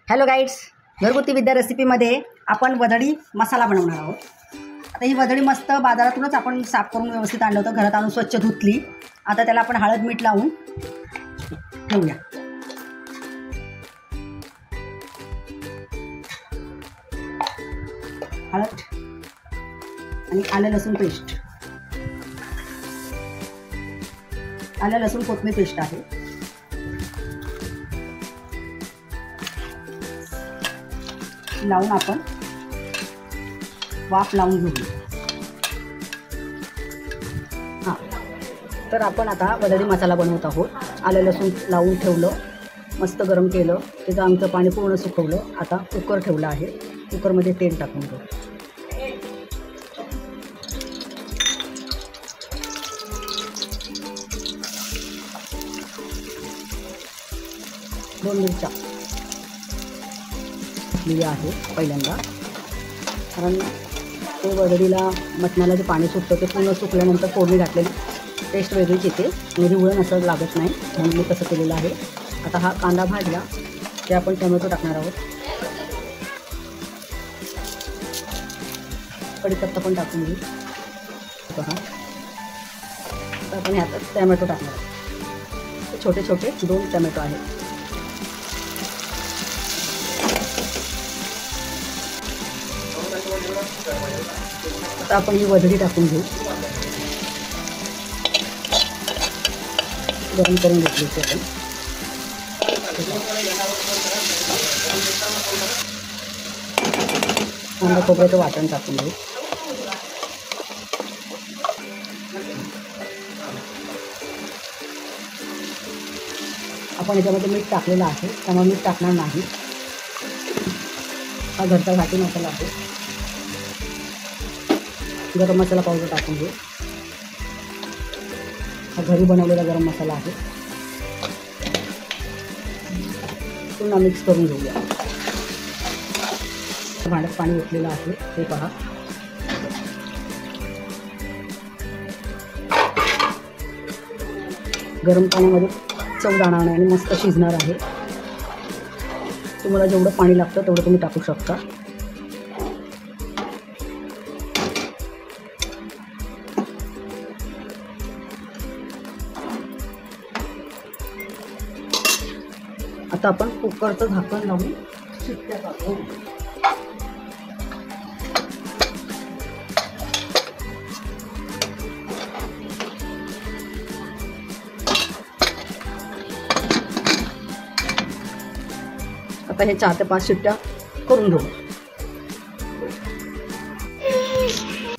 Hello guides, घरगुती विद्या रेसिपीमध्ये आपण वदळी मसाला बनवणार आहोत. आता ही वदळी मस्त बाजारातूनच आपण साफ करून व्यवस्थित आणलं होतं, घरात आणून स्वच्छ धुतली. आता त्याला आपण हळद मीठ लावून ठेवूया. हळद आणि आलं लसूण पेस्ट, आलं लसूण कोथिंबीर पेस्ट आहे. लावून आपण वाफ लावून घेऊ. हां, तर आपण आता वदळी मसाला बनवत आहोत. आलं लसूण लावून ठेवलं, मस्त गरम केलं, त्याचं आमचं पाणी पूर्ण सुकवलं. आता कुकर ठेवलं आहे, कुकरमध्ये तेल टाकून घेऊ. दोन मिरच्या लिहिली आहे पहिल्यांदा, कारण ते वदळीला मटणाला जे पाणी सुटतं ते पूर्ण सुकल्यानंतर फोडणी घातलेली टेस्ट वेगळीच येते, निरीवळण असं लागत नाही, म्हणून मी तसं केलेलं आहे. आता हा कांदा भाजला ते आपण टोमॅटो टाकणार आहोत. कढीपत्ता पण टाकून घेऊ. पहा, आता आपण ह्यात टोमॅटो टाकणार आहोत. छोटे छोटे 2 टोमॅटो आहेत. आता आपण ही वदळी टाकून घेऊ. गरम करून घेतली आपण. कांदा खोबऱ्याचं वाटण टाकून घेऊ. आपण याच्यामध्ये मीठ टाकलेलं आहे, त्यामुळे मीठ टाकणार नाही. हा घरचा घाटी मसाला आहे. गरम मसाला पावडर टाकून घेऊ. हा घरी बनवलेला गरम मसाला आहे. पुन्हा मिक्स करून घेऊया. भांड्यात पाणी ओतलेलं आहे ते पहा. गरम पाण्यामध्ये चव जाणार नाही आणि मस्त शिजणार आहे. तुम्हाला जेवढं पाणी लागतं तेवढं तुम्ही टाकू शकता. आता आपण कुकरचं झाकण लावून शिट्ट्या टाकू. आता हे 4 ते 5 शिट्ट्या करून घेऊ.